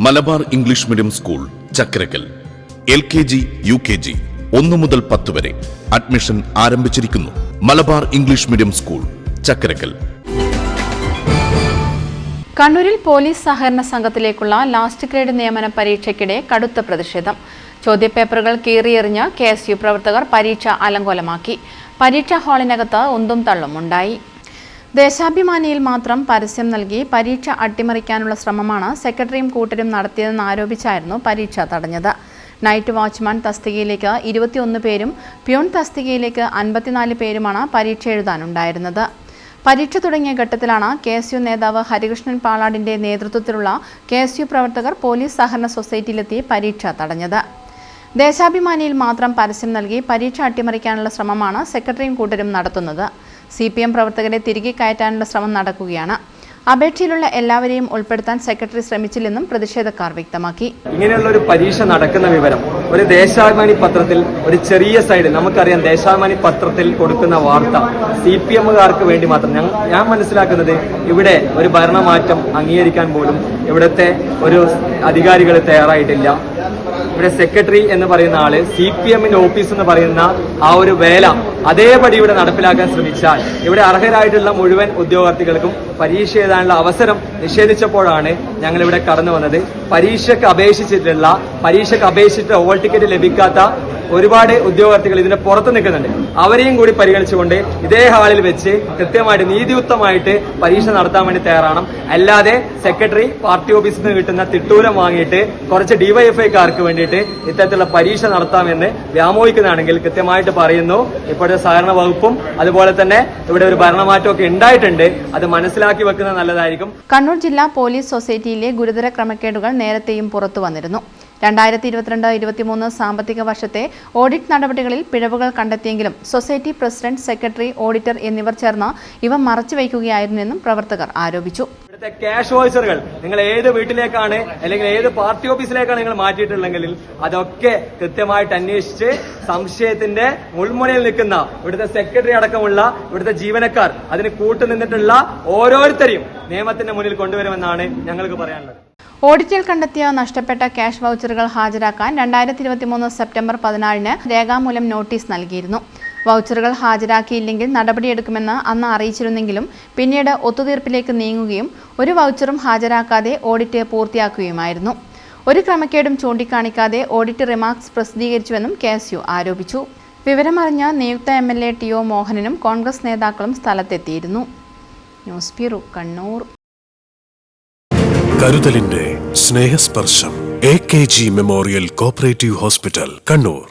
Malabar English medium school Chakkarakkal. LKG, UKG 1 മുതൽ 10 വരെ admission ആരംഭിച്ചിരിക്കുന്നു. Malabar English medium school Chakkarakkal. കണ്ണൂരിൽ പോലീസ് സഹകരണ സംഘത്തിലേക്കുള്ള ലാസ്റ്റ് ഗ്രേഡ് നിയമന പരീക്ഷയ്ക്കിടെ കടുത്ത പ്രതിഷേധം. ചോദ്യപേപ്പറുകൾ കീറിയെറിഞ്ഞ് KSU പ്രവർത്തകർ പരീക്ഷ അലങ്കോലമാക്കി. പരീക്ഷാ ഹാളിനകത്ത് ഉന്തും തള്ളും ഉണ്ടായി. ദേശാഭിമാനിയിൽ മാത്രം പരസ്യം നൽകി പരീക്ഷ അട്ടിമറിക്കാനുള്ള ശ്രമമാണ് സെക്രട്ടറിയും കൂട്ടരും നടത്തിയതെന്ന് ആരോപിച്ചായിരുന്നു പരീക്ഷ തടഞ്ഞത്. നൈറ്റ് വാച്ച്മാൻ തസ്തികയിലേക്ക് 21 പേരും പ്യൂൺ തസ്തികയിലേക്ക് 54 പേരുമാണ് പരീക്ഷ എഴുതാനുണ്ടായിരുന്നത്. പരീക്ഷ തുടങ്ങിയ ഘട്ടത്തിലാണ് KSU നേതാവ് ഹരികൃഷ്ണൻ പാളാടിന്റെ നേതൃത്വത്തിലുള്ള KSU പ്രവർത്തകർ പോലീസ് സഹകരണ സൊസൈറ്റിയിലെത്തി പരീക്ഷ തടഞ്ഞത്. ദേശാഭിമാനിയിൽ മാത്രം പരസ്യം നൽകി പരീക്ഷ അട്ടിമറിക്കാനുള്ള ശ്രമമാണ് സെക്രട്ടറിയും കൂട്ടരും നടത്തുന്നത്. CPM പ്രവർത്തകരെ തിരികെ കയറ്റാനുള്ള ശ്രമം നടക്കുകയാണ്. അപേക്ഷയിലുള്ള എല്ലാവരെയും ഉൾപ്പെടുത്താൻ സെക്രട്ടറി ശ്രമിച്ചില്ലെന്നും പ്രതിഷേധക്കാർ വ്യക്തമാക്കി. ഇങ്ങനെയുള്ള ഒരു പരീക്ഷ നടക്കുന്ന വിവരം ഒരു ദേശാഭിമാനി പത്രത്തിൽ ഒരു ചെറിയ സൈഡ് നമുക്കറിയാം. ദേശാഭിമാനി പത്രത്തിൽ കൊടുക്കുന്ന വാർത്ത CPMകാർക്ക് വേണ്ടി മാത്രം. ഞാൻ മനസ്സിലാക്കുന്നത് ഇവിടെ ഒരു ഭരണമാറ്റം അംഗീകരിക്കാൻ പോലും ഇവിടുത്തെ ഒരു അധികാരികൾ തയ്യാറായിട്ടില്ല. ഇവിടെ സെക്രട്ടറി എന്ന് പറയുന്ന ആള് CPMന്റെ ഓഫീസ് എന്ന് പറയുന്ന ആ ഒരു വേല അതേപടി ഇവിടെ നടപ്പിലാക്കാൻ ശ്രമിച്ചാൽ ഇവിടെ അർഹരായിട്ടുള്ള മുഴുവൻ ഉദ്യോഗാർത്ഥികൾക്കും പരീക്ഷ എഴുതാനുള്ള അവസരം നിഷേധിച്ചപ്പോഴാണ് ഞങ്ങൾ ഇവിടെ കടന്നു വന്നത്. പരീക്ഷയ്ക്ക് അപേക്ഷിച്ചിട്ട് ഹോൾ ടിക്കറ്റ് ലഭിക്കാത്ത ഒരുപാട് ഉദ്യോഗാർത്ഥികൾ ഇതിന്റെ പുറത്ത് നിൽക്കുന്നുണ്ട്. അവരെയും കൂടി പരിഗണിച്ചുകൊണ്ട് ഇതേ ഹാളിൽ വെച്ച് കൃത്യമായിട്ട് നീതിയുക്തമായിട്ട് പരീക്ഷ നടത്താൻ വേണ്ടി തയ്യാറാണ്. അല്ലാതെ സെക്രട്ടറി പാർട്ടി ഓഫീസിൽ നിന്ന് കിട്ടുന്ന തിട്ടൂരം വാങ്ങിയിട്ട് കുറച്ച് DYFIക്കാർക്ക് വേണ്ടിയിട്ട് ഇത്തരത്തിലുള്ള പരീക്ഷ നടത്താമെന്ന് വ്യാമോഹിക്കുന്നതാണെങ്കിൽ കൃത്യമായിട്ട് പറയുന്നു. ഇപ്പോഴത്തെ സഹകരണ വകുപ്പും അതുപോലെ തന്നെ ഇവിടെ ഒരു ഭരണമാറ്റമൊക്കെ ഉണ്ടായിട്ടുണ്ട്. അത് മനസ്സിലാക്കി വെക്കുന്നത് നല്ലതായിരിക്കും. കണ്ണൂർ ജില്ലാ പോലീസ് സൊസൈറ്റിയിലെ ഗുരുതര ക്രമക്കേടുകൾ നേരത്തെയും പുറത്തു വന്നിരുന്നു. 2022-23 സാമ്പത്തിക വർഷത്തെ ഓഡിറ്റ് നടപടികളിൽ പിഴവുകൾ കണ്ടെത്തിയെങ്കിലും സൊസൈറ്റി പ്രസിഡന്റ്, സെക്രട്ടറി, ഓഡിറ്റർ എന്നിവർ ചേർന്ന് ഇവ മറച്ചുവെക്കുകയായിരുന്നെന്നും പ്രവർത്തകർ ആരോപിച്ചു. ഇവിടുത്തെ ക്യാഷ് വൗച്ചറുകൾ നിങ്ങൾ ഏത് വീട്ടിലേക്കാണ് അല്ലെങ്കിൽ ഏത് പാർട്ടി ഓഫീസിലേക്കാണ് നിങ്ങൾ മാറ്റിയിട്ടുള്ളെങ്കിൽ അതൊക്കെ കൃത്യമായിട്ട് അന്വേഷിച്ച് സംശയത്തിന്റെ മുൾമുനയിൽ നിൽക്കുന്ന ഇവിടുത്തെ സെക്രട്ടറി അടക്കമുള്ള ഇവിടുത്തെ ജീവനക്കാർ അതിന് കൂട്ടുനിന്നിട്ടുള്ള ഓരോരുത്തരെയും നിയമത്തിന്റെ മുന്നിൽ കൊണ്ടുവരുമെന്നാണ് ഞങ്ങൾക്ക് പറയാനുള്ളത്. ഓഡിറ്റിൽ കണ്ടെത്തിയ നഷ്ടപ്പെട്ട ക്യാഷ് വൗച്ചറുകൾ ഹാജരാക്കാൻ 2023 സെപ്റ്റംബർ 14 രേഖാമൂലം നോട്ടീസ് നൽകിയിരുന്നു. വൗച്ചറുകൾ ഹാജരാക്കിയില്ലെങ്കിൽ നടപടിയെടുക്കുമെന്ന് അന്ന് അറിയിച്ചിരുന്നെങ്കിലും പിന്നീട് ഒത്തുതീർപ്പിലേക്ക് നീങ്ങുകയും ഒരു വൗച്ചറും ഹാജരാക്കാതെ ഓഡിറ്റ് പൂർത്തിയാക്കുകയുമായിരുന്നു. ഒരു ക്രമക്കേടും ചൂണ്ടിക്കാണിക്കാതെ ഓഡിറ്റ് റിമാർക്സ് പ്രസിദ്ധീകരിച്ചുവെന്നും KSU ആരോപിച്ചു. വിവരമറിഞ്ഞ നിയുക്ത MLA TO മോഹനനും കോൺഗ്രസ് നേതാക്കളും സ്ഥലത്തെത്തിയിരുന്നു. News bureau, Kannur. കരുതലിന്റെ സ്നേഹസ്പർശം AKG memorial cooperative hospital, Kannur.